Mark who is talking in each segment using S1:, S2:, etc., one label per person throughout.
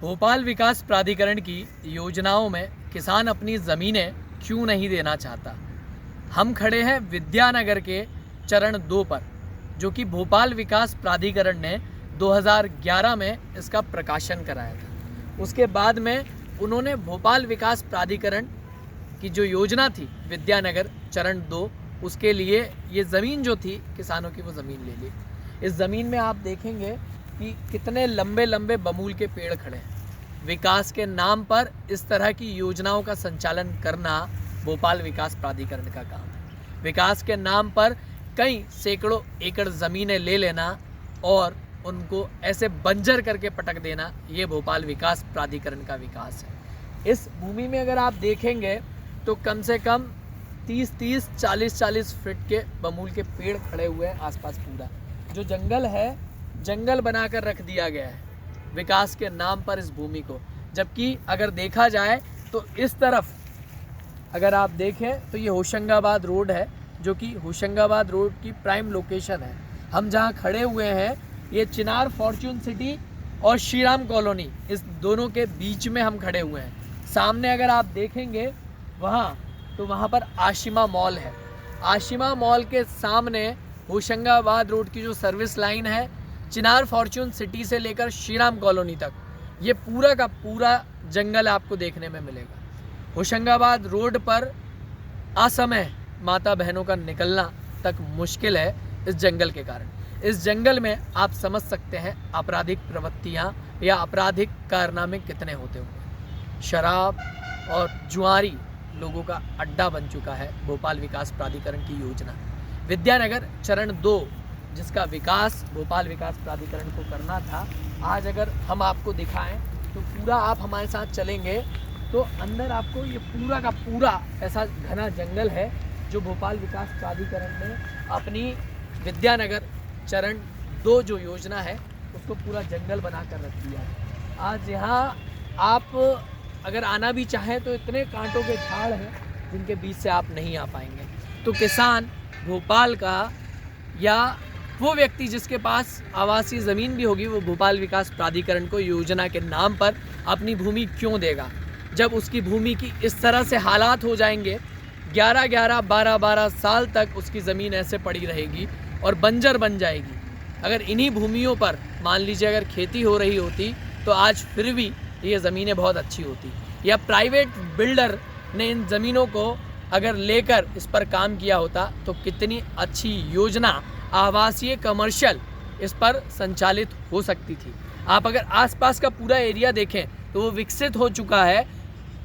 S1: भोपाल विकास प्राधिकरण की योजनाओं में किसान अपनी ज़मीनें क्यों नहीं देना चाहता। हम खड़े हैं विद्यानगर के चरण 2 पर, जो कि भोपाल विकास प्राधिकरण ने 2011 में इसका प्रकाशन कराया था। उसके बाद में उन्होंने भोपाल विकास प्राधिकरण की जो योजना थी विद्यानगर चरण 2, उसके लिए ये ज़मीन जो थी किसानों की, वो ज़मीन ले ली। इस ज़मीन में आप देखेंगे कि कितने लंबे लंबे बबूल के पेड़ खड़े हैं। विकास के नाम पर इस तरह की योजनाओं का संचालन करना भोपाल विकास प्राधिकरण का काम है। विकास के नाम पर कई सैकड़ों एकड़ ज़मीनें ले लेना और उनको ऐसे बंजर करके पटक देना, ये भोपाल विकास प्राधिकरण का विकास है। इस भूमि में अगर आप देखेंगे तो कम से कम 30-30, 40-40 फीट के बबूल के पेड़ खड़े हुए हैं। आसपास पूरा जो जंगल है, जंगल बनाकर रख दिया गया है विकास के नाम पर इस भूमि को। जबकि अगर देखा जाए तो इस तरफ अगर आप देखें तो ये होशंगाबाद रोड है, जो कि होशंगाबाद रोड की प्राइम लोकेशन है। हम जहाँ खड़े हुए हैं ये चिनार फॉर्च्यून सिटी और श्रीराम कॉलोनी, इस दोनों के बीच में हम खड़े हुए हैं। सामने अगर आप देखेंगे वहाँ पर आशिमा मॉल है। आशिमा मॉल के सामने होशंगाबाद रोड की जो सर्विस लाइन है, चिनार फॉर्च्यून सिटी से लेकर श्रीराम कॉलोनी तक, ये पूरा का पूरा जंगल आपको देखने में मिलेगा। होशंगाबाद रोड पर असमय माता बहनों का निकलना तक मुश्किल है इस जंगल के कारण। इस जंगल में आप समझ सकते हैं आपराधिक प्रवृत्तियाँ या आपराधिक कारनामे कितने होते होंगे। शराब और जुआरी लोगों का अड्डा बन चुका है भोपाल विकास प्राधिकरण की योजना। विद्यानगर चरण 2 जिसका विकास भोपाल विकास प्राधिकरण को करना था, आज अगर हम आपको दिखाएं तो पूरा आप हमारे साथ चलेंगे तो अंदर आपको ये पूरा का पूरा ऐसा घना जंगल है जो भोपाल विकास प्राधिकरण ने अपनी विद्यानगर चरण 2 जो योजना है उसको पूरा जंगल बना कर रख दिया है। आज यहाँ आप अगर आना भी चाहें तो इतने कांटों के झाड़ हैं जिनके बीच से आप नहीं आ पाएंगे। तो किसान भोपाल का या वो व्यक्ति जिसके पास आवासीय ज़मीन भी होगी, वो भोपाल विकास प्राधिकरण को योजना के नाम पर अपनी भूमि क्यों देगा, जब उसकी भूमि की इस तरह से हालात हो जाएंगे। 11-11, 12-12 साल तक उसकी ज़मीन ऐसे पड़ी रहेगी और बंजर बन जाएगी। अगर इन्हीं भूमियों पर मान लीजिए अगर खेती हो रही होती तो आज फिर भी ये ज़मीनें बहुत अच्छी होती, या प्राइवेट बिल्डर ने इन ज़मीनों को अगर लेकर इस पर काम किया होता तो कितनी अच्छी योजना आवासीय कमर्शियल इस पर संचालित हो सकती थी। आप अगर आसपास का पूरा एरिया देखें तो वो विकसित हो चुका है।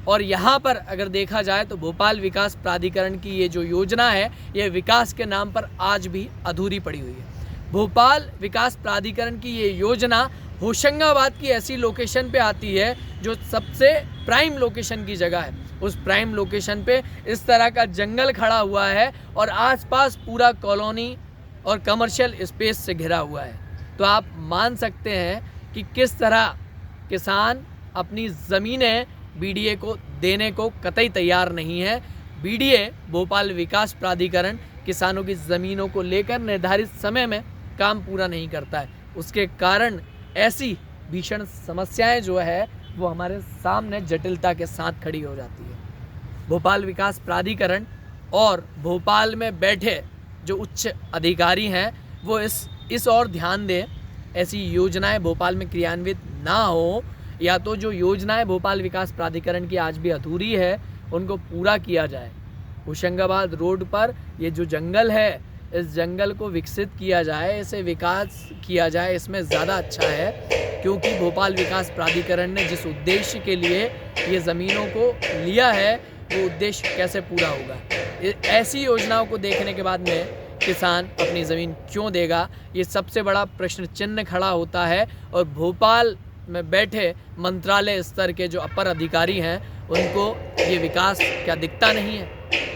S1: और यहाँ पर अगर देखा जाए तो भोपाल विकास प्राधिकरण की ये जो योजना है, ये विकास के नाम पर आज भी अधूरी पड़ी हुई है। भोपाल विकास प्राधिकरण की ये योजना होशंगाबाद की ऐसी लोकेशन पे आती है जो सबसे प्राइम लोकेशन की जगह है। उस प्राइम लोकेशन पे इस तरह का जंगल खड़ा हुआ है और आसपास पूरा कॉलोनी और कमर्शियल स्पेस से घिरा हुआ है। तो आप मान सकते हैं कि किस तरह किसान अपनी ज़मीनें बीडीए को देने को कतई तैयार नहीं है। बीडीए भोपाल विकास प्राधिकरण किसानों की ज़मीनों को लेकर निर्धारित समय में काम पूरा नहीं करता है। उसके कारण ऐसी भीषण समस्याएं जो है वो हमारे सामने जटिलता के साथ खड़ी हो जाती है। भोपाल विकास प्राधिकरण और भोपाल में बैठे जो उच्च अधिकारी हैं वो इस और ध्यान दें, ऐसी योजनाएं भोपाल में क्रियान्वित ना हो, या तो जो योजनाएं भोपाल विकास प्राधिकरण की आज भी अधूरी है उनको पूरा किया जाए। होशंगाबाद रोड पर ये जो जंगल है, इस जंगल को विकसित किया जाए, इसे विकास किया जाए, इसमें ज़्यादा अच्छा है। क्योंकि भोपाल विकास प्राधिकरण ने जिस उद्देश्य के लिए ये ज़मीनों को लिया है वो उद्देश्य कैसे पूरा होगा। ऐसी योजनाओं को देखने के बाद में किसान अपनी ज़मीन क्यों देगा, ये सबसे बड़ा प्रश्न चिन्ह खड़ा होता है। और भोपाल में बैठे मंत्रालय स्तर के जो अपर अधिकारी हैं उनको ये विकास क्या दिखता नहीं है।